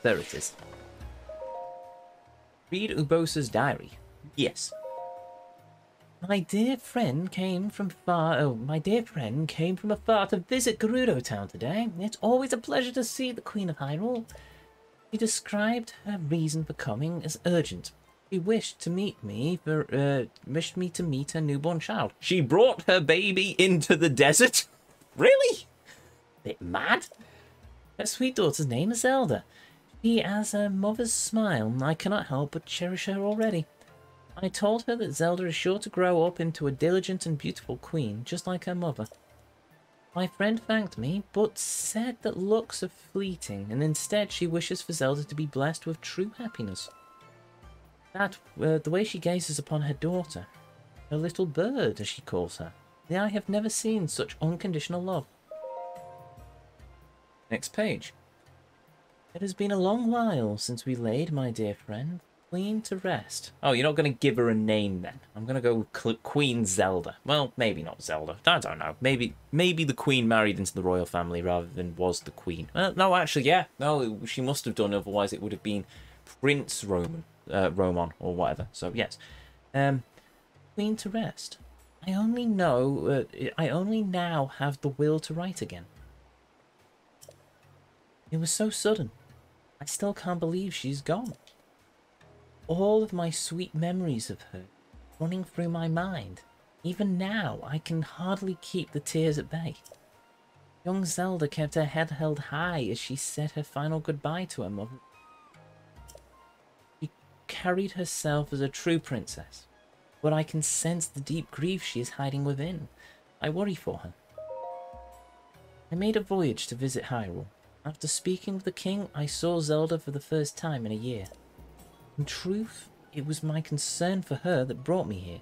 there it is. Read Urbosa's diary. Yes. My dear friend came from afar to visit Gerudo Town today. It's always a pleasure to see the Queen of Hyrule. She described her reason for coming as urgent. She wished me to meet her newborn child. She brought her baby into the desert? Really? Bit mad. Her sweet daughter's name is Zelda. She has her mother's smile. I cannot help but cherish her already. I told her that Zelda is sure to grow up into a diligent and beautiful queen, just like her mother. My friend thanked me, but said that looks are fleeting, and instead she wishes for Zelda to be blessed with true happiness. The way she gazes upon her daughter, her little bird, as she calls her, I have never seen such unconditional love. Next page. It has been a long while since we laid my dear friend, Queen, to rest. Oh, you're not going to give her a name then? I'm going to go with Queen Zelda. Well, maybe not Zelda. I don't know. Maybe the Queen married into the royal family rather than was the Queen. No, actually, yeah. No, she must have done. Otherwise, it would have been Prince Romon or whatever. So yes, Queen to rest. I only now have the will to write again. It was so sudden. I still can't believe she's gone. All of my sweet memories of her running through my mind. Even now, I can hardly keep the tears at bay. Young Zelda kept her head held high as she said her final goodbye to her mother. She carried herself as a true princess, but I can sense the deep grief she is hiding within. I worry for her. I made a voyage to visit Hyrule. After speaking with the king, I saw Zelda for the first time in a year. In truth, it was my concern for her that brought me here.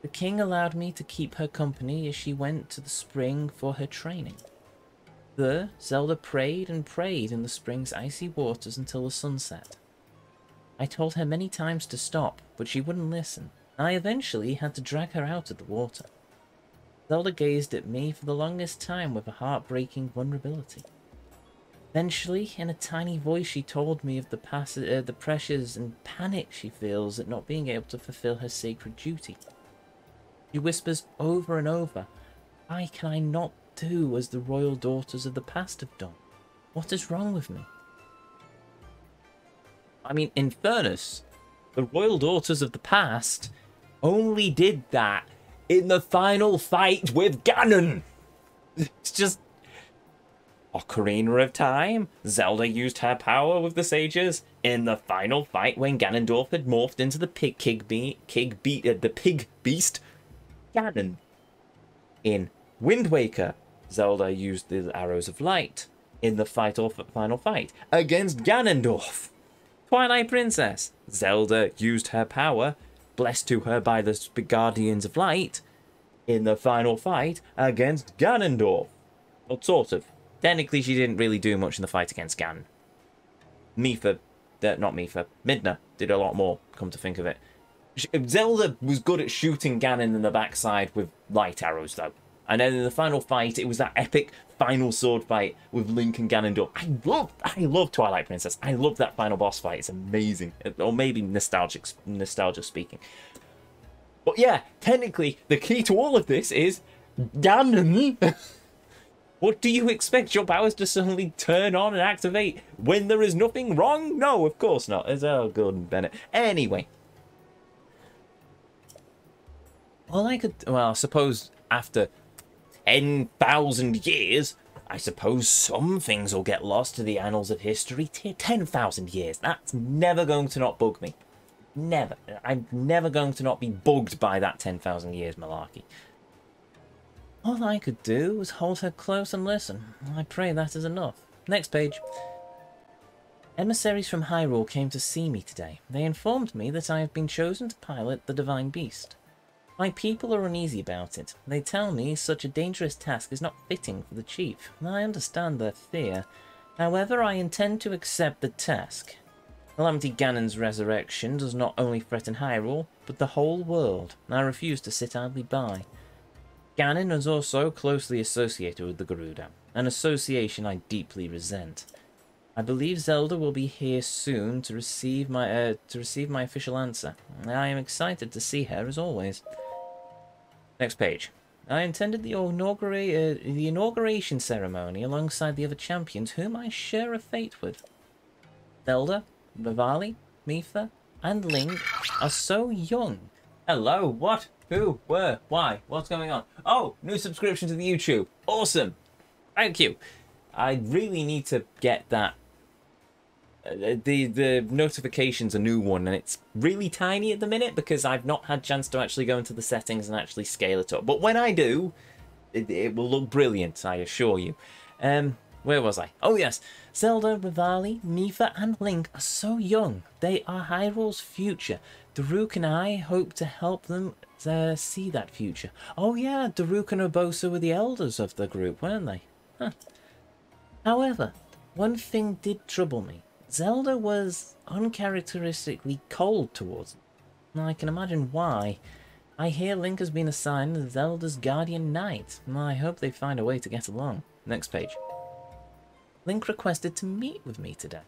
The king allowed me to keep her company as she went to the spring for her training. There, Zelda prayed and prayed in the spring's icy waters until the sun set. I told her many times to stop, but she wouldn't listen. I eventually had to drag her out of the water. Zelda gazed at me for the longest time with a heartbreaking vulnerability. Eventually, in a tiny voice, she told me of the pressures and panic she feels at not being able to fulfill her sacred duty. She whispers over and over, "Why can I not do as the royal daughters of the past have done? What is wrong with me?" I mean, in fairness, the royal daughters of the past only did that in the final fight with Ganon. It's just Ocarina of Time. Zelda used her power with the sages in the final fight when Ganondorf had morphed into the pig beast Ganon. In Wind Waker, Zelda used the arrows of light in the final fight against Ganondorf. Twilight Princess. Zelda used her power, blessed to her by the Guardians of Light, in the final fight against Ganondorf. Well, sort of. Technically, she didn't really do much in the fight against Ganon. Midna did a lot more, come to think of it. Zelda was good at shooting Ganon in the backside with light arrows, though. And then in the final fight, it was that epic final sword fight with Link and Ganondorf. I love Twilight Princess. I love that final boss fight. It's amazing. Or maybe nostalgia speaking. But yeah, technically, the key to all of this is Ganon. What do you expect your powers to suddenly turn on and activate when there is nothing wrong? No, of course not. It's Gordon Bennett. Anyway. I suppose after 10,000 years, I suppose some things will get lost to the annals of history. 10,000 years. That's never going to not bug me. Never. I'm never going to not be bugged by that 10,000 years malarkey. All I could do was hold her close and listen. I pray that is enough. Next page. Emissaries from Hyrule came to see me today. They informed me that I have been chosen to pilot the Divine Beast. My people are uneasy about it. They tell me such a dangerous task is not fitting for the chief. I understand their fear. However, I intend to accept the task. Calamity Ganon's resurrection does not only threaten Hyrule, but the whole world. I refuse to sit idly by. Ganon is also closely associated with the Gerudo, an association I deeply resent. I believe Zelda will be here soon to receive my official answer. I am excited to see her as always. Next page. I attended the inauguration ceremony alongside the other champions whom I share a fate with. Zelda, Revali, Mipha, and Link are so young. Hello, what? Who? Where? Why? What's going on? Oh, new subscription to the YouTube. Awesome. Thank you. I really need to get that. The notification's a new one, and it's really tiny at the minute because I've not had a chance to actually go into the settings and actually scale it up. But when I do, it will look brilliant, I assure you. Where was I? Oh yes, Zelda, Revali, Mipha, and Link are so young. They are Hyrule's future. Daruk and I hope to help them see that future. Oh yeah, Daruk and Urbosa were the elders of the group, weren't they? Huh. However, one thing did trouble me. Zelda was uncharacteristically cold towards him. And I can imagine why. I hear Link has been assigned as Zelda's guardian knight, and I hope they find a way to get along. Next page. Link requested to meet with me today.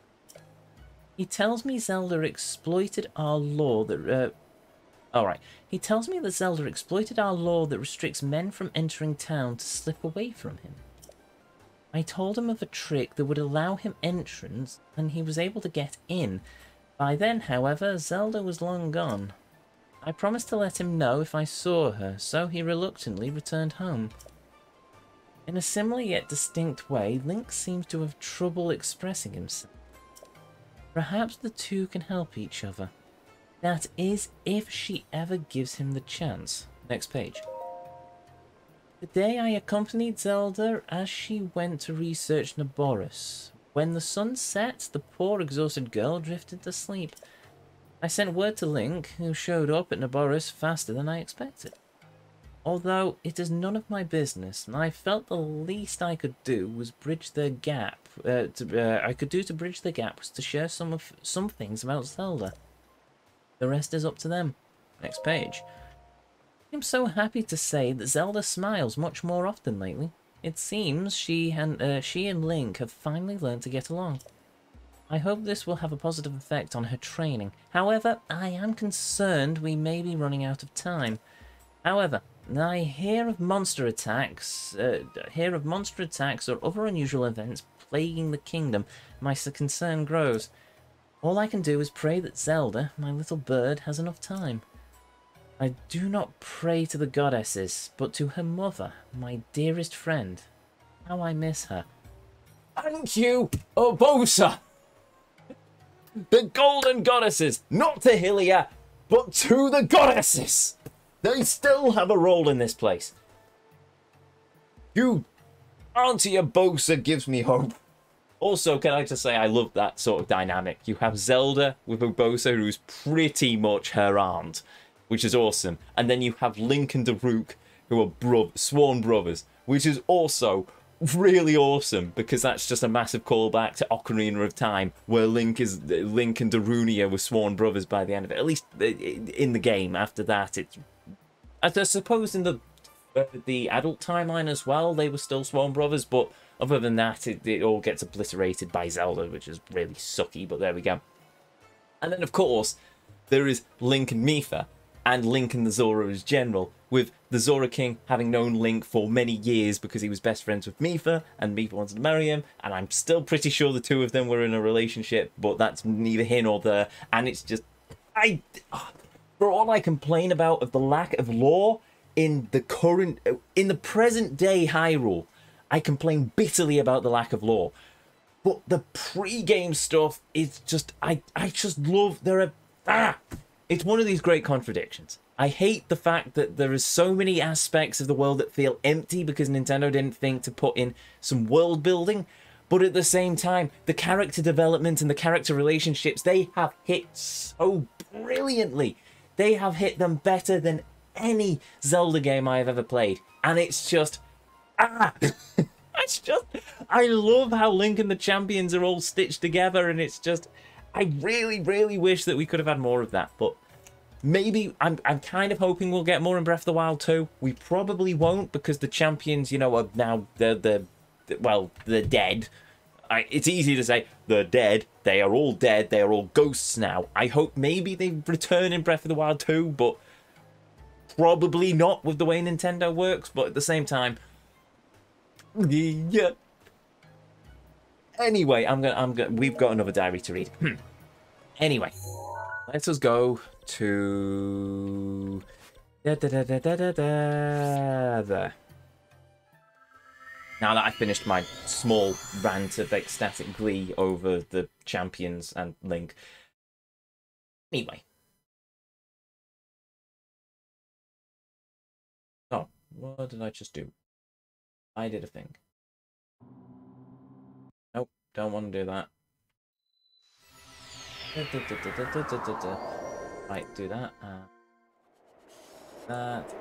He tells me Zelda exploited our law that... Alright. He tells me that Zelda exploited our law that restricts men from entering town to slip away from him. I told him of a trick that would allow him entrance, and he was able to get in. By then, however, Zelda was long gone. I promised to let him know if I saw her, so he reluctantly returned home. In a similar yet distinct way, Link seems to have trouble expressing himself. Perhaps the two can help each other. That is, if she ever gives him the chance. Next page. Today I accompanied Zelda as she went to research Naboris. When the sun set, the poor exhausted girl drifted to sleep. I sent word to Link, who showed up at Naboris faster than I expected. Although it is none of my business, and I felt the least I could do was bridge the gap. To bridge the gap was to share some things about Zelda. The rest is up to them. Next page. I'm so happy to say that Zelda smiles much more often lately. It seems she and Link have finally learned to get along. I hope this will have a positive effect on her training. However, I am concerned we may be running out of time. However, I hear of monster attacks or other unusual events plaguing the kingdom. My concern grows. All I can do is pray that Zelda, my little bird, has enough time. I do not pray to the goddesses, but to her mother, my dearest friend. How I miss her. Thank you, Urbosa! The golden goddesses, not to Hylia, but to the goddesses! They still have a role in this place. You, Auntie Urbosa gives me hope. Also, can I just say, I love that sort of dynamic. You have Zelda with Urbosa, who's pretty much her aunt, which is awesome. And then you have Link and Daruk, who are sworn brothers, which is also really awesome, because that's just a massive callback to Ocarina of Time, where Link and Darunia were sworn brothers by the end of it. At least in the game. After that, it's... I suppose in the adult timeline as well, they were still sworn brothers, but other than that, it all gets obliterated by Zelda, which is really sucky, but there we go. And then, of course, there is Link and Mipha, and Link and the Zora as general, with the Zora King having known Link for many years because he was best friends with Mipha, and Mipha wanted to marry him, and I'm still pretty sure the two of them were in a relationship, but that's neither here nor there, and it's just... For all I complain about of the lack of lore in the present day Hyrule, I complain bitterly about the lack of lore. But the pre-game stuff is just... I just love... It's one of these great contradictions. I hate the fact that there are so many aspects of the world that feel empty because Nintendo didn't think to put in some world building, but at the same time, the character development and the character relationships, they have hit so brilliantly. They have hit them better than any Zelda game I have ever played. And it's just... It's just... I love how Link and the champions are all stitched together, and it's just... I really, really wish that we could have had more of that, but maybe I'm kind of hoping we'll get more in Breath of the Wild 2. We probably won't, because the champions, you know, are now they're dead. It's easy to say they're dead. They are all dead. They are all ghosts now. I hope maybe they return in Breath of the Wild 2, but probably not with the way Nintendo works. But at the same time, yeah. Anyway, we've got another diary to read. Anyway, let us go to there. Now that I've finished my small rant of ecstatic glee over the champions and Link. Anyway. Oh, what did I just do? I did a thing. Nope, don't want to do that. Right, do that. That,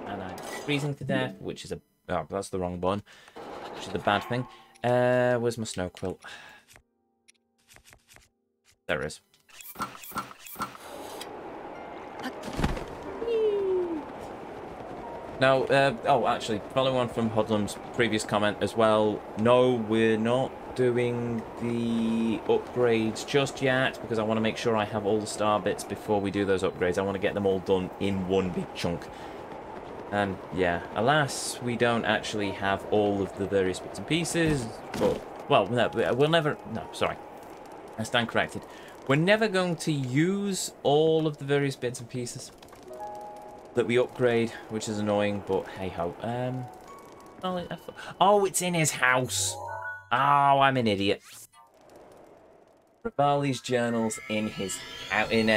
and I'm freezing to death, which is a... Oh, that's the wrong one. Which is a bad thing. Where's my snow quilt? There it is. Now, oh, actually, following on from Hodlum's previous comment as well, no, we're not doing the upgrades just yet, because I want to make sure I have all the star bits before we do those upgrades. I want to get them all done in one big chunk. And yeah, alas, we don't actually have all of the various bits and pieces, but, well, no, we'll never, no, sorry, I stand corrected. We're never going to use all of the various bits and pieces that we upgrade, which is annoying, but hey-ho. Oh, it's in his house. Oh, I'm an idiot. Revali's journals in his house, in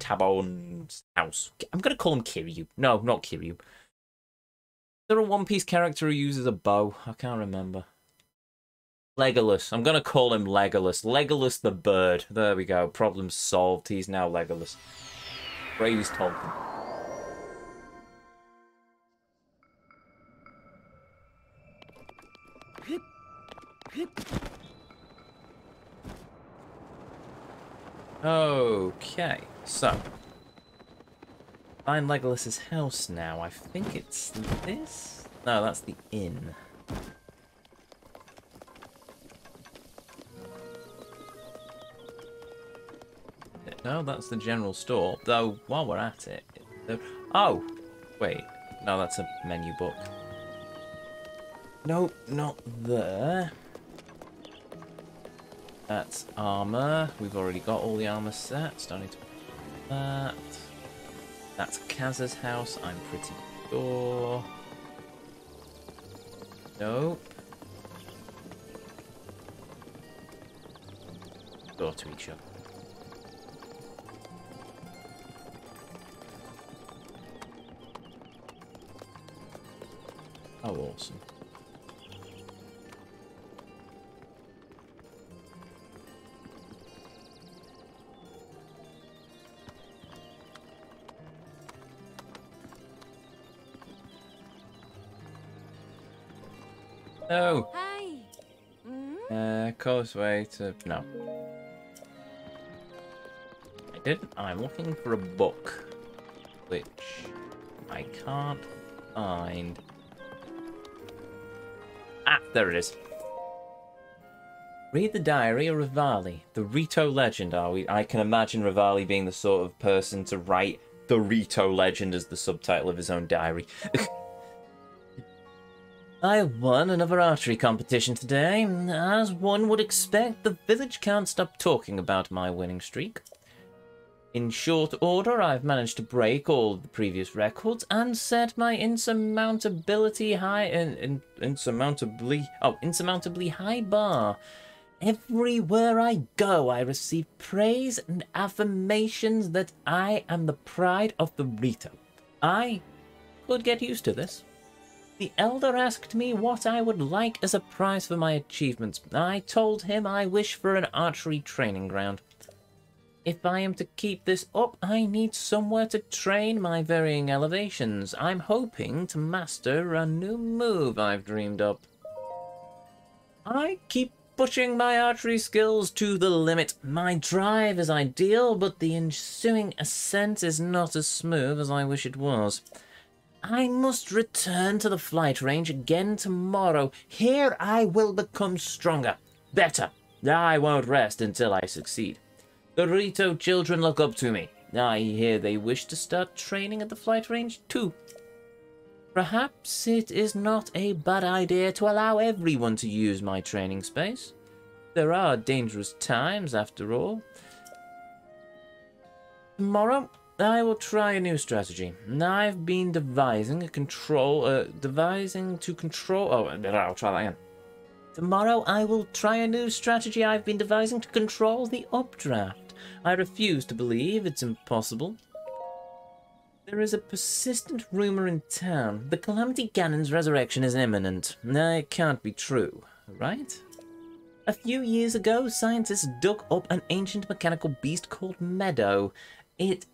Tabon's house. I'm gonna call him Kiryu. No, not Kiryu. Is there a One Piece character who uses a bow? I can't remember. Legolas. I'm gonna call him Legolas. Legolas the bird. There we go. Problem solved. He's now Legolas. Bravy's Tolkien. Okay, so find Legolas's house now. I think it's this? No, that's the inn. No, that's the general store. Though, while we're at it... Oh! Wait. No, that's a menu book. Nope, not there. That's armor. We've already got all the armor sets. Don't need to put that. That's Kaz's house, I'm pretty sure. Nope. Door to each other. Oh, awesome. No. Hi. Causeway to... No. I didn't. I'm looking for a book, which I can't find. Ah, there it is. Read the diary of Revali, the Rito legend, are we? I can imagine Revali being the sort of person to write the Rito legend as the subtitle of his own diary. I won another archery competition today. As one would expect, the village can't stop talking about my winning streak. In short order, I've managed to break all the previous records and set my insurmountably high bar. Everywhere I go, I receive praise and affirmations that I am the pride of the Rito. I could get used to this. The elder asked me what I would like as a prize for my achievements. I told him I wish for an archery training ground. If I am to keep this up, I need somewhere to train my varying elevations. I'm hoping to master a new move I've dreamed up. I keep pushing my archery skills to the limit. My drive is ideal, but the ensuing ascent is not as smooth as I wish it was. I must return to the flight range again tomorrow. Here I will become stronger, better. I won't rest until I succeed. The Rito children look up to me. I hear they wish to start training at the flight range too. Perhaps it is not a bad idea to allow everyone to use my training space. There are dangerous times, after all. Tomorrow, I will try a new strategy. I've been devising to control. Oh, I'll try that again. Tomorrow, I will try a new strategy I've been devising to control the updraft. I refuse to believe it's impossible. There is a persistent rumor in town. The Calamity Ganon's resurrection is imminent. It can't be true, right? A few years ago, scientists dug up an ancient mechanical beast called Meadow. It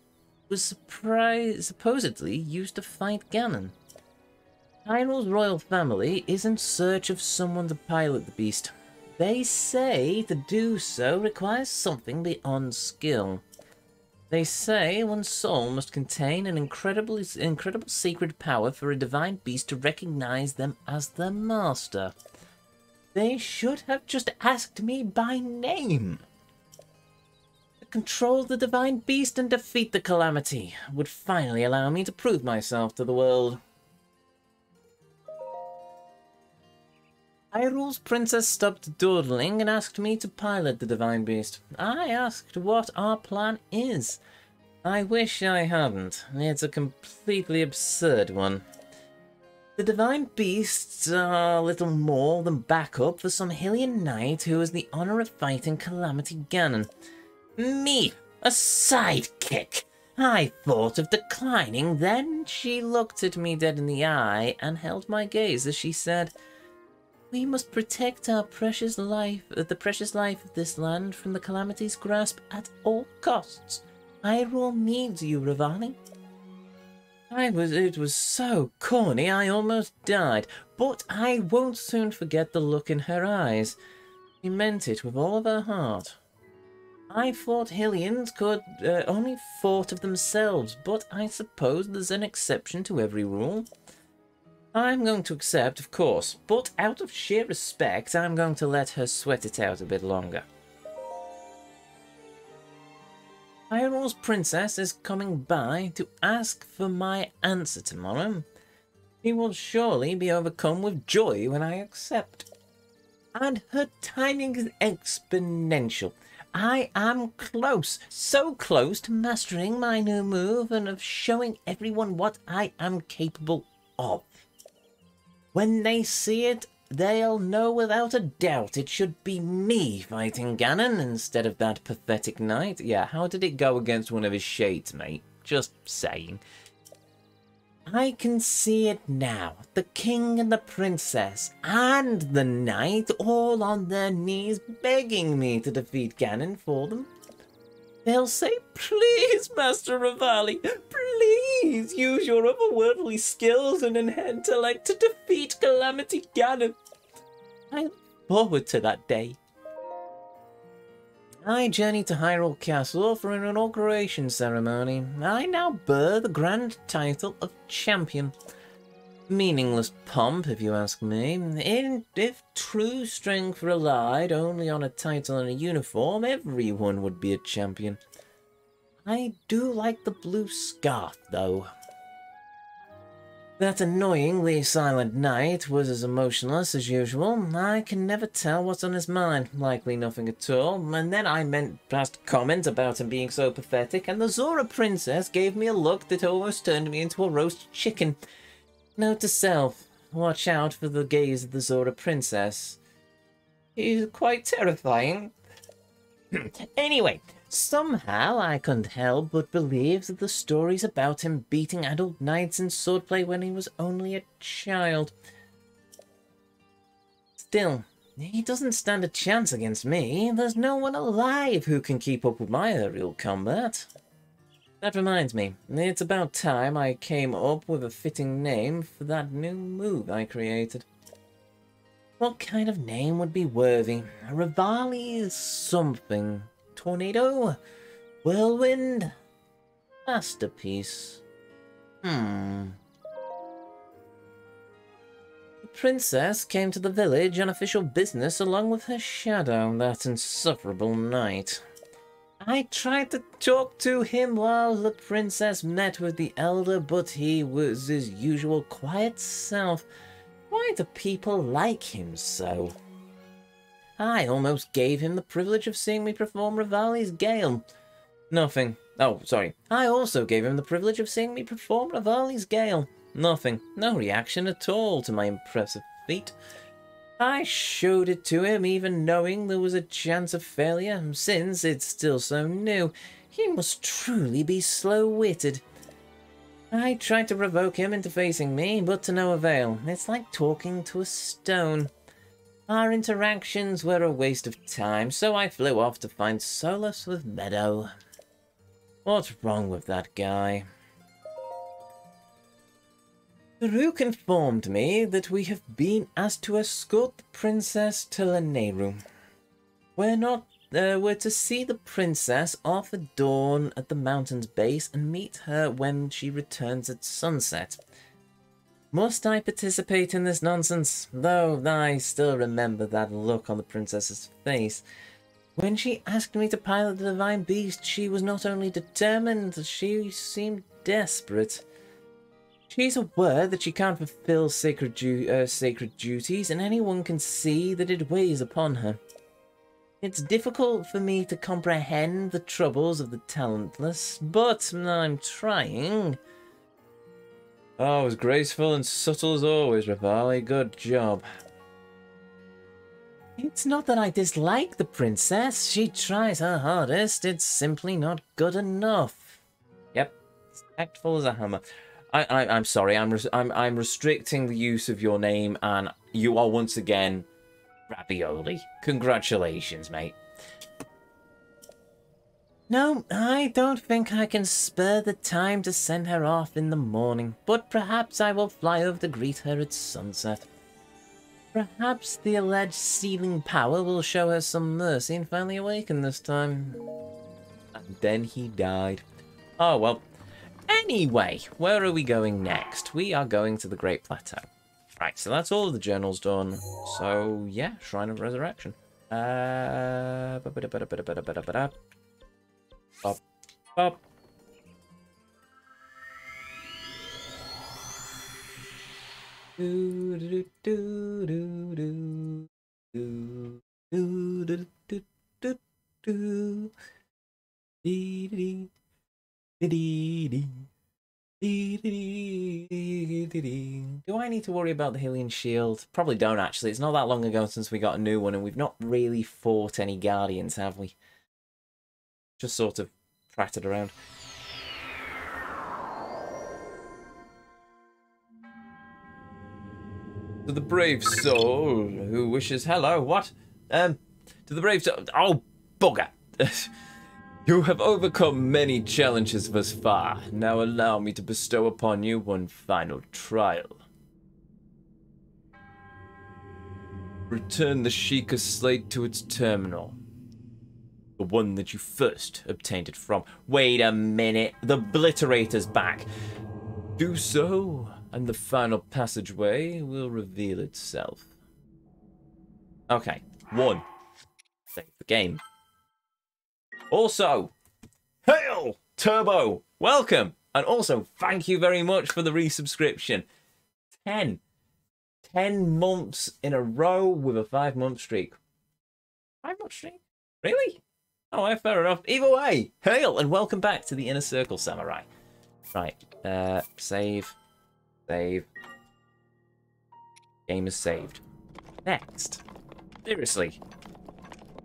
was supposedly used to fight Ganon. Hyrule's royal family is in search of someone to pilot the beast. They say to do so requires something beyond skill. They say one's soul must contain an incredible sacred power for a divine beast to recognize them as their master. They should have just asked me by name. To control the divine beast and defeat the Calamity would finally allow me to prove myself to the world. Hyrule's princess stopped dawdling and asked me to pilot the divine beast. I asked what our plan is. I wish I hadn't. It's a completely absurd one. The divine beasts are little more than backup for some Hylian knight who has the honor of fighting Calamity Ganon. Me, a sidekick. I thought of declining. Then she looked at me dead in the eye and held my gaze as she said, "We must protect our precious life, the precious life of this land from the Calamity's grasp at all costs. Hyrule needs you, Revali." It was so corny, I almost died, but I won't soon forget the look in her eyes. She meant it with all of her heart. I thought Hylians only thought of themselves, but I suppose there's an exception to every rule. I'm going to accept, of course, but out of sheer respect, I'm going to let her sweat it out a bit longer. Hyrule's princess is coming by to ask for my answer tomorrow. She will surely be overcome with joy when I accept. And her timing is exponential. I am close, so close to mastering my new move and of showing everyone what I am capable of. When they see it, they'll know without a doubt it should be me fighting Ganon instead of that pathetic knight. Yeah, how did it go against one of his shades, mate? Just saying. I can see it now. The king and the princess and the knight all on their knees begging me to defeat Ganon for them. They'll say, "Please, Master Revali, please use your otherworldly skills and intellect to defeat Calamity Ganon." I look forward to that day. I journey to Hyrule Castle for an inauguration ceremony. I now bear the grand title of champion. Meaningless pomp, if you ask me. If true strength relied only on a title and a uniform, everyone would be a champion. I do like the blue scarf, though. That annoyingly silent knight was as emotionless as usual. I can never tell what's on his mind. Likely nothing at all. And then I meant past comment about him being so pathetic, and the Zora princess gave me a look that almost turned me into a roast chicken. Note to self, watch out for the gaze of the Zora princess. He's quite terrifying. Anyway, somehow I couldn't help but believe that the stories about him beating adult knights in swordplay when he was only a child. Still, he doesn't stand a chance against me. There's no one alive who can keep up with my aerial combat. That reminds me, it's about time I came up with a fitting name for that new move I created. What kind of name would be worthy? Revali something. Tornado? Whirlwind? Masterpiece? princess came to the village on official business along with her shadow that insufferable night. I tried to talk to him while the princess met with the elder, but he was his usual quiet self. Why do people like him so? I almost gave him the privilege of seeing me perform Rivali's Gale. Nothing. Oh, sorry. I also gave him the privilege of seeing me perform Rivali's Gale. Nothing. No reaction at all to my impressive feat. I showed it to him, even knowing there was a chance of failure, since it's still so new. He must truly be slow-witted. I tried to provoke him into facing me, but to no avail. It's like talking to a stone. Our interactions were a waste of time, so I flew off to find solace with Meadow. What's wrong with that guy? Daruk informed me that we have been asked to escort the princess to Lanayru. We're to see the princess off at dawn at the mountain's base and meet her when she returns at sunset. Must I participate in this nonsense? Though I still remember that look on the princess's face. When she asked me to pilot the divine beast, she was not only determined, she seemed desperate. She's aware that she can't fulfill sacred duties, and anyone can see that it weighs upon her. It's difficult for me to comprehend the troubles of the talentless, but I'm trying. Oh, as graceful and subtle as always, Rivali. Good job. It's not that I dislike the princess. She tries her hardest. It's simply not good enough. Yep, it's tactful as a hammer. I'm sorry. I'm restricting the use of your name, and you are once again Ravioli. Congratulations, mate. No, I don't think I can spare the time to send her off in the morning, but perhaps I will fly over to greet her at sunset. Perhaps the alleged sealing power will show her some mercy and finally awaken this time. And then he died. Oh, well. Anyway, where are we going next? We are going to the Great Plateau. Right, so that's all of the journals done. So, yeah, Shrine of Resurrection. Bop, bop. Do do do do do do do do do do do dee dee dee dee dee dee dee. Do I need to worry about the Hylian shield? Probably don't, actually. It's not that long ago since we got a new one, and we've not really fought any Guardians, have we? Just sort of pratted around. To the brave soul who wishes hello. What? To the brave soul. Oh, bugger. You have overcome many challenges thus far. Now allow me to bestow upon you one final trial. Return the Sheikah slate to its terminal. The one that you first obtained it from. Wait a minute. The Obliterator's back. Do so, and the final passageway will reveal itself. Okay. 1. Save the game. Also, hail, Turbo, welcome, and also thank you very much for the resubscription. 10 months in a row with a 5-month streak. 5-month streak? Really? Oh, fair enough. Either way, hail, and welcome back to the Inner Circle, Samurai. Right, save. Game is saved. Next. Seriously.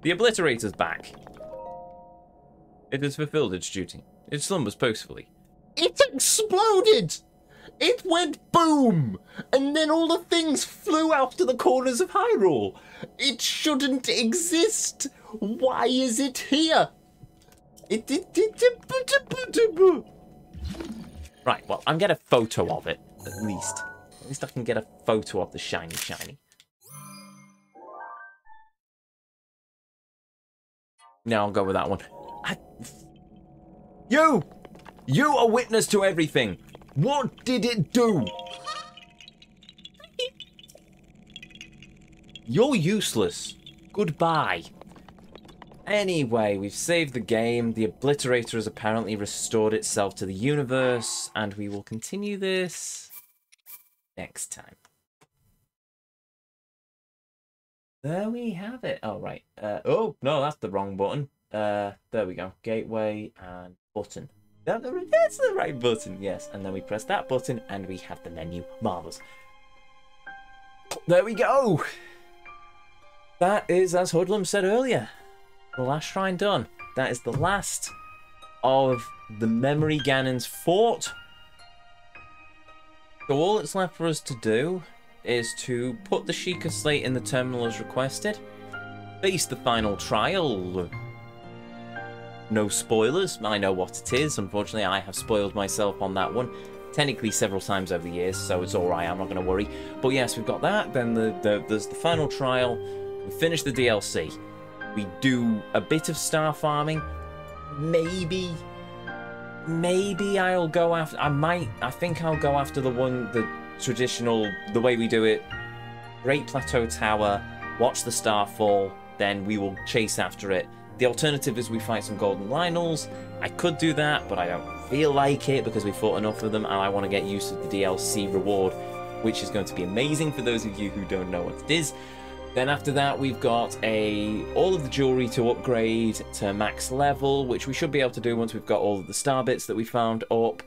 The Obliterator's back. It has fulfilled its duty. It slumbers peacefully. It exploded! It went boom! And then all the things flew out to the corners of Hyrule. It shouldn't exist. Why is it here? Right, well, I'm getting a photo of it, at least. At least I can get a photo of the shiny. No, I'll go with that one. You are witness to everything. What did it do? You're useless. Goodbye. Anyway, we've saved the game. The Obliterator has apparently restored itself to the universe, and we will continue this next time. There we have it. Oh, right. Oh, no, that's the wrong button. There we go. Gateway and button. That's the right button, yes. And then we press that button, and we have the menu. Marvelous. There we go. That is, as Hoodlum said earlier, the last shrine done. That is the last of the Memory Ganon's fort. So all that's left for us to do is to put the Sheikah Slate in the terminal as requested, face the final trial. No spoilers, I know what it is. Unfortunately, I have spoiled myself on that one. Technically several times over the years, so it's alright, I'm not going to worry. But yes, we've got that, then there's the final trial. We finish the DLC. We do a bit of star farming. Maybe I'll go after... I think I'll go after the traditional, the way we do it. Great Plateau Tower, watch the star fall, then we will chase after it. The alternative is we fight some Golden Lynels. I could do that, but I don't feel like it because we fought enough of them, and I want to get used to the DLC reward, which is going to be amazing for those of you who don't know what it is. Then after that, we've got all of the jewelry to upgrade to max level, which we should be able to do once we've got all of the star bits that we found up.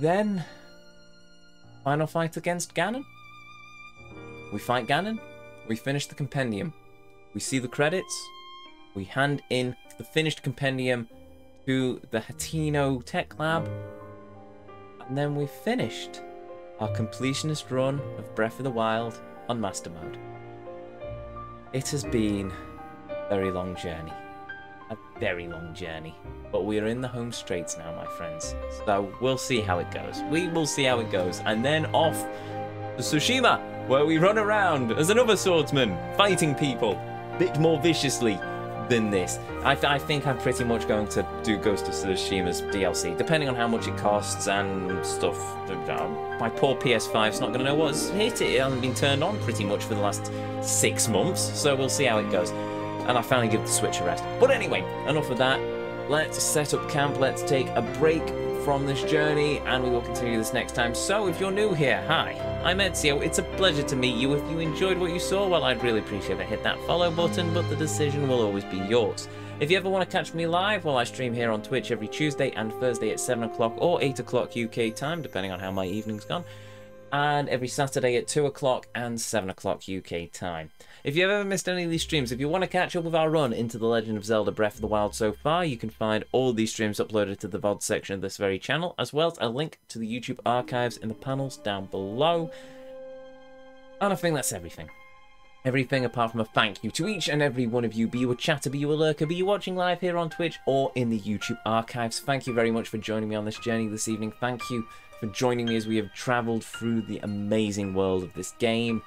Then, final fight against Ganon. We fight Ganon. We finish the compendium. We see the credits. We hand in the finished compendium to the Hateno Tech Lab. And then we've finished our completionist run of Breath of the Wild on Master Mode. It has been a very long journey. A very long journey. But we are in the home straights now, my friends. So we'll see how it goes. We will see how it goes. And then off to Tsushima, where we run around as another swordsman, fighting people a bit more viciously than this. I think I'm pretty much going to do Ghost of Tsushima's DLC, depending on how much it costs and stuff. My poor PS5's not going to know what's hit it. It hasn't been turned on pretty much for the last 6 months, so we'll see how it goes. And I finally give the Switch a rest. But anyway, enough of that. Let's set up camp. Let's take a break from this journey, and we will continue this next time. So if you're new here, hi, I'm Ezio. It's a pleasure to meet you. If you enjoyed what you saw, well, I'd really appreciate it. Hit that follow button, but the decision will always be yours. If you ever want to catch me live, well, I stream here on Twitch every Tuesday and Thursday at 7 o'clock or 8 o'clock UK time, depending on how my evening's gone, and every Saturday at 2 o'clock and 7 o'clock UK time. If you've ever missed any of these streams, if you want to catch up with our run into The Legend of Zelda Breath of the Wild so far, you can find all these streams uploaded to the VOD section of this very channel, as well as a link to the YouTube archives in the panels down below. And I think that's everything. Everything apart from a thank you to each and every one of you, be you a chatter, be you a lurker, be you watching live here on Twitch or in the YouTube archives. Thank you very much for joining me on this journey this evening. Thank you for joining me as we have travelled through the amazing world of this game.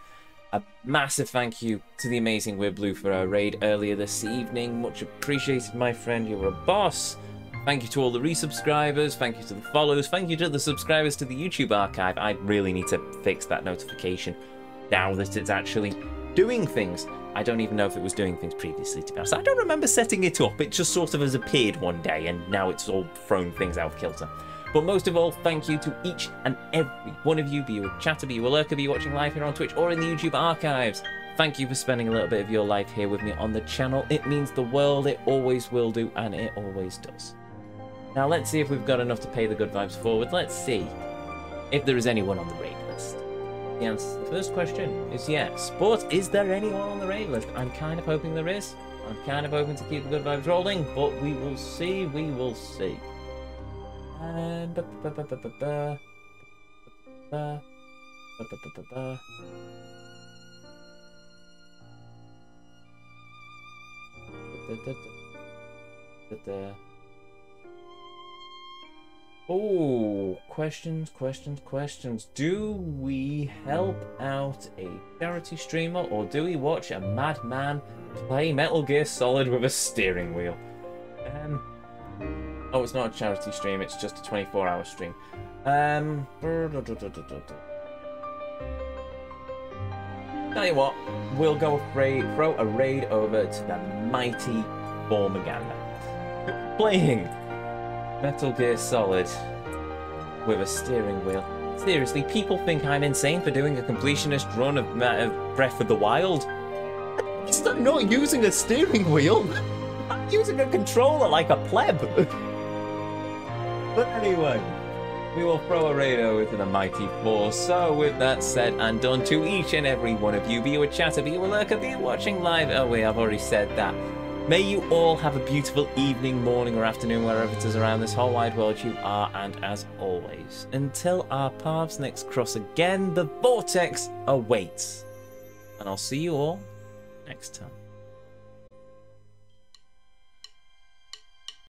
A massive thank you to the amazing Weirblue for our raid earlier this evening. Much appreciated, my friend. You were a boss. Thank you to all the resubscribers. Thank you to the follows. Thank you to the subscribers to the YouTube archive. I really need to fix that notification now that it's actually doing things. I don't even know if it was doing things previously, to be honest. I don't remember setting it up. It just sort of has appeared one day, and now it's all thrown things out of kilter. But most of all, thank you to each and every one of you, be you a chatter, be you a lurker, be you watching live here on Twitch or in the YouTube archives. Thank you for spending a little bit of your life here with me on the channel. It means the world, it always will do, and it always does. Now let's see if we've got enough to pay the good vibes forward. Let's see if there is anyone on the raid list. The answer to the first question is yes. But is there anyone on the raid list? I'm kind of hoping there is. I'm kind of hoping to keep the good vibes rolling, but we will see, we will see. And oh, questions. Do we help out a charity streamer or do we watch a madman play Metal Gear Solid with a steering wheel? Oh, it's not a charity stream, it's just a 24-hour stream. Tell you what, we'll go throw a raid over to the mighty Formaganda. Playing Metal Gear Solid with a steering wheel. Seriously, people think I'm insane for doing a completionist run of Breath of the Wild. I'm not using a steering wheel. I'm using a controller like a pleb. But anyway, we will throw a raid over to the mighty Force. So with that said and done, to each and every one of you, be you a chatter, be you a lurker, be you watching live. Oh wait, I've already said that. May you all have a beautiful evening, morning, or afternoon, wherever it is around this whole wide world you are. And as always, until our paths next cross again, the vortex awaits. And I'll see you all next time.